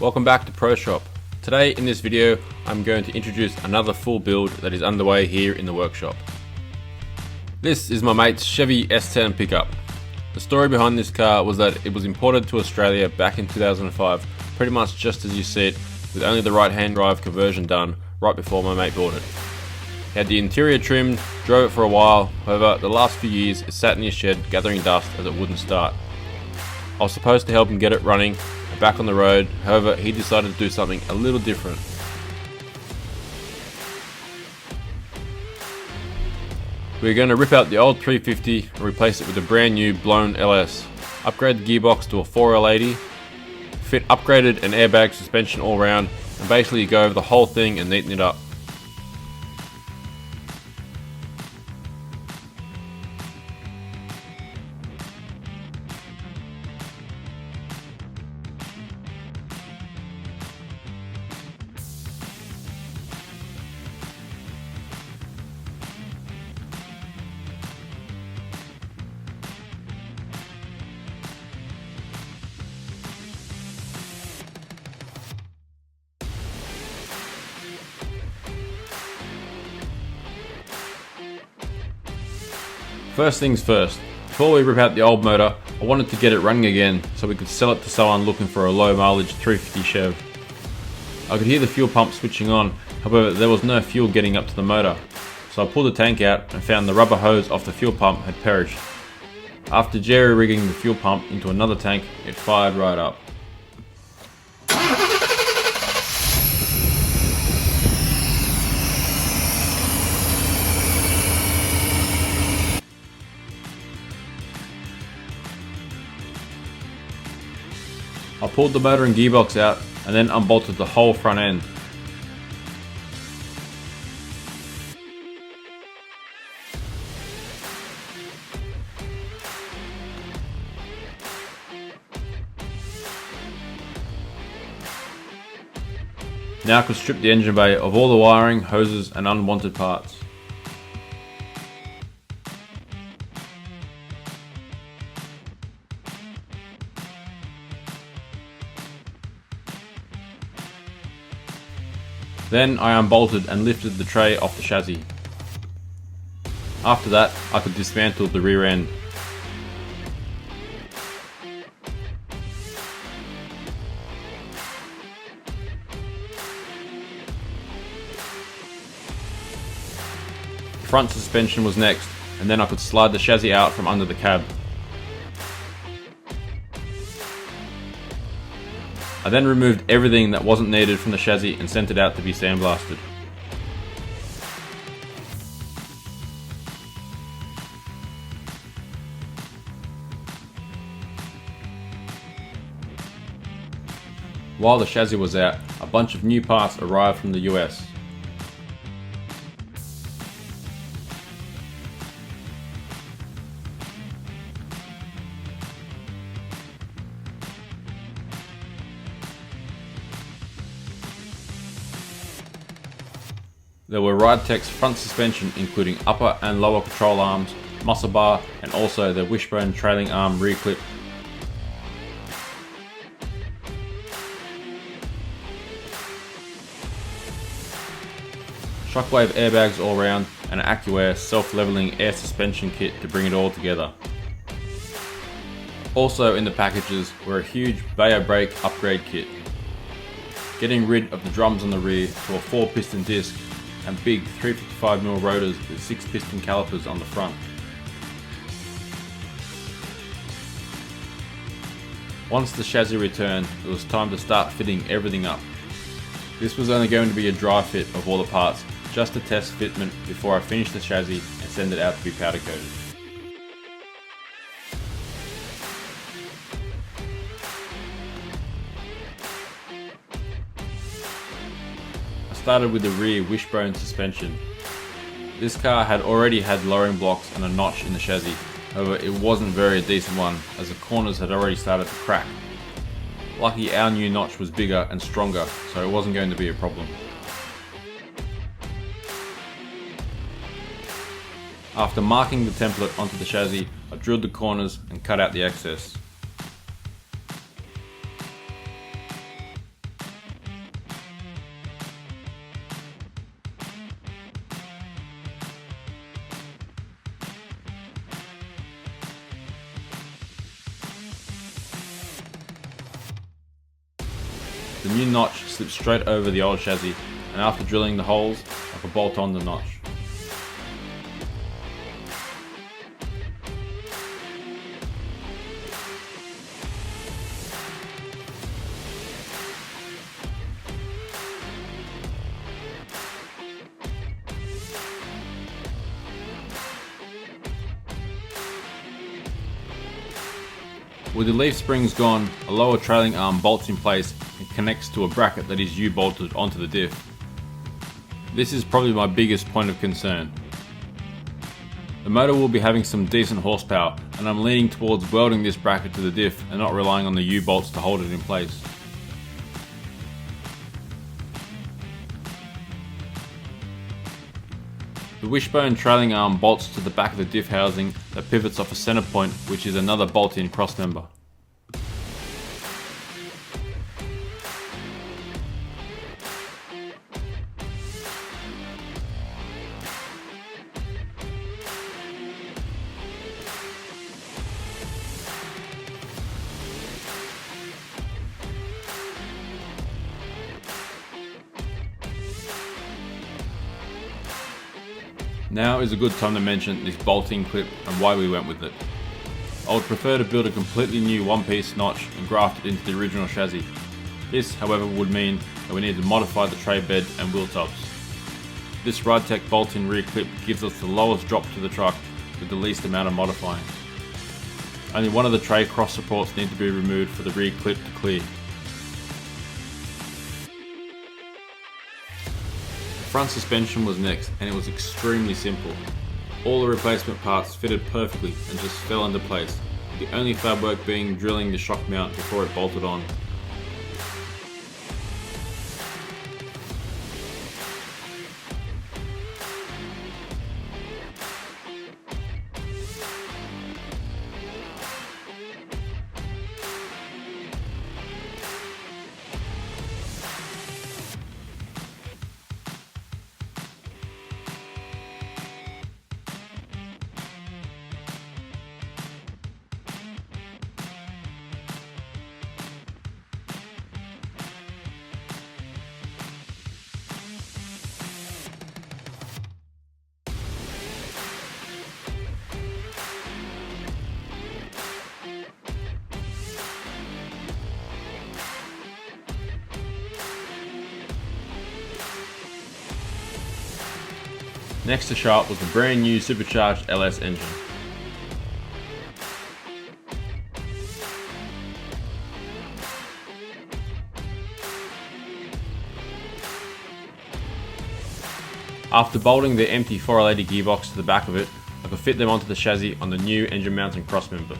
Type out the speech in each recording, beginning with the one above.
Welcome back to Pro Shop. Today in this video I'm going to introduce another full build that is underway here in the workshop. This is my mate's Chevy S10 pickup. The story behind this car was that it was imported to Australia back in 2005, pretty much just as you see it, with only the right hand drive conversion done right before my mate bought it. He had the interior trimmed, drove it for a while, however the last few years it sat in his shed gathering dust as it wouldn't start. I was supposed to help him get it running and back on the road, however he decided to do something a little different. We're going to rip out the old 350 and replace it with a brand new blown LS, upgrade the gearbox to a 4L80, fit upgraded and airbag suspension all round, and basically go over the whole thing and neaten it up. First things first, before we rip out the old motor, I wanted to get it running again so we could sell it to someone looking for a low mileage 350 Chev. I could hear the fuel pump switching on, however there was no fuel getting up to the motor, so I pulled the tank out and found the rubber hose off the fuel pump had perished. After jerry rigging the fuel pump into another tank, it fired right up. I pulled the motor and gearbox out and then unbolted the whole front end. Now I could strip the engine bay of all the wiring, hoses and unwanted parts. Then I unbolted and lifted the tray off the chassis. After that, I could dismantle the rear end. The front suspension was next, and then I could slide the chassis out from under the cab. I then removed everything that wasn't needed from the chassis and sent it out to be sandblasted. While the chassis was out, a bunch of new parts arrived from the US. There were Ridetek's front suspension including upper and lower control arms, muscle bar and also the wishbone trailing arm rear clip. Shockwave airbags all round and an AccuAir self-leveling air suspension kit to bring it all together. Also in the packages were a huge Bayer brake upgrade kit, getting rid of the drums on the rear to a 4-piston disc and big 355mm rotors with 6-piston calipers on the front. Once the chassis returned, it was time to start fitting everything up. This was only going to be a dry fit of all the parts, just to test fitment before I finish the chassis and send it out to be powder coated. Started with the rear wishbone suspension. This car had already had lowering blocks and a notch in the chassis, however it wasn't very a decent one as the corners had already started to crack. Lucky our new notch was bigger and stronger, so it wasn't going to be a problem. After marking the template onto the chassis, I drilled the corners and cut out the excess. the new notch slips straight over the old chassis, and after drilling the holes, I could bolt on the notch. With the leaf springs gone, a lower trailing arm bolts in place and connects to a bracket that is U-bolted onto the diff. This is probably my biggest point of concern. The motor will be having some decent horsepower, and I'm leaning towards welding this bracket to the diff and not relying on the U-bolts to hold it in place. The wishbone trailing arm bolts to the back of the diff housing that pivots off a center point, which is another bolt-in crossmember. Now is a good time to mention this bolting clip and why we went with it. I would prefer to build a completely new one-piece notch and graft it into the original chassis. This, however, would mean that we need to modify the tray bed and wheel tops. This RideTech bolt-in rear clip gives us the lowest drop to the truck with the least amount of modifying. Only one of the tray cross supports need to be removed for the rear clip to clear. The front suspension was next, and it was extremely simple. All the replacement parts fitted perfectly and just fell into place, with the only fab work being drilling the shock mount before it bolted on. Next to sharp was the brand new supercharged LS engine. After bolting the empty 480 gearbox to the back of it, I could fit them onto the chassis on the new engine mount and crossmember.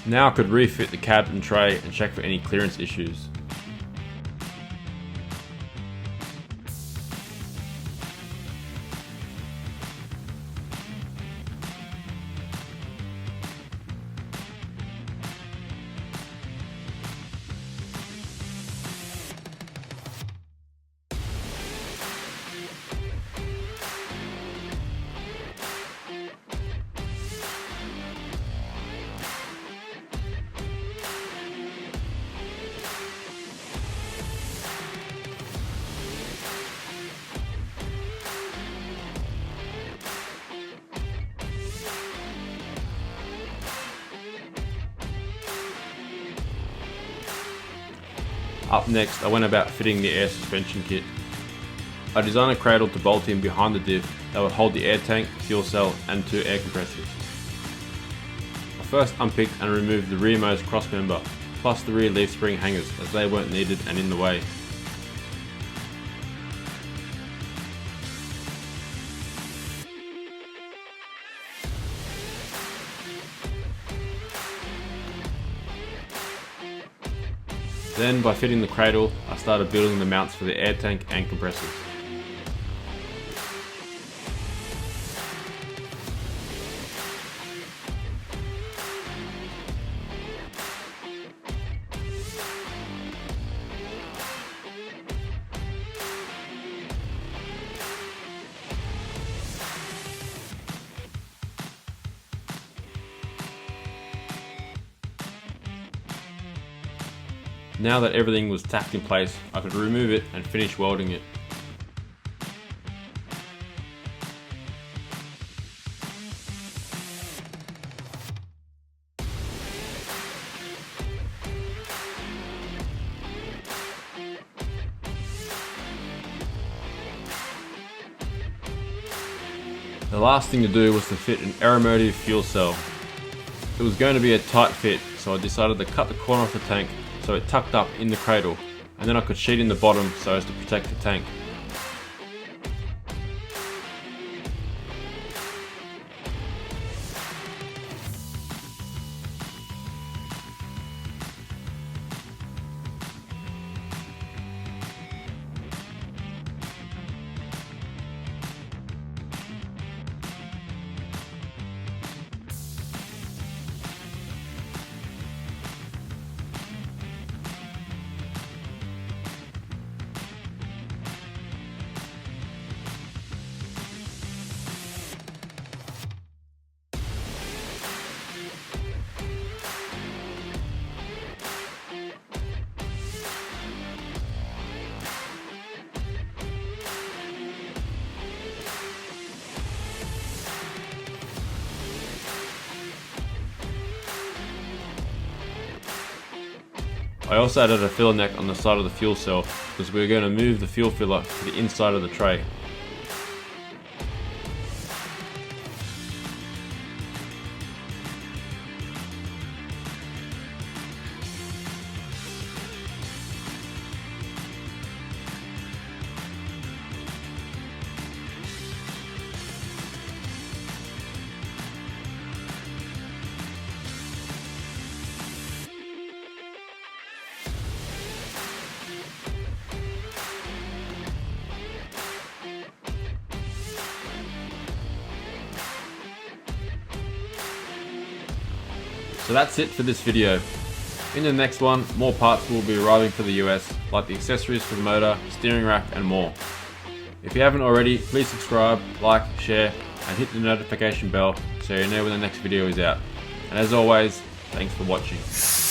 Now I could refit the cab and tray and check for any clearance issues. Up next, I went about fitting the air suspension kit. I designed a cradle to bolt in behind the diff that would hold the air tank, fuel cell and 2 air compressors. I first unpicked and removed the rearmost crossmember, plus the rear leaf spring hangers as they weren't needed and in the way. Then, by fitting the cradle, I started building the mounts for the air tank and compressors. Now that everything was tacked in place, I could remove it and finish welding it. The last thing to do was to fit an aeromotive fuel cell. It was going to be a tight fit, so I decided to cut the corner off the tank so it tucked up in the cradle, and then I could sheet in the bottom so as to protect the tank. I also added a filler neck on the side of the fuel cell because we were going to move the fuel filler to the inside of the tray. So that's it for this video. In the next one, more parts will be arriving for the US, like the accessories for the motor, steering rack and more. If you haven't already, please subscribe, like, share and hit the notification bell so you know when the next video is out. And as always, thanks for watching.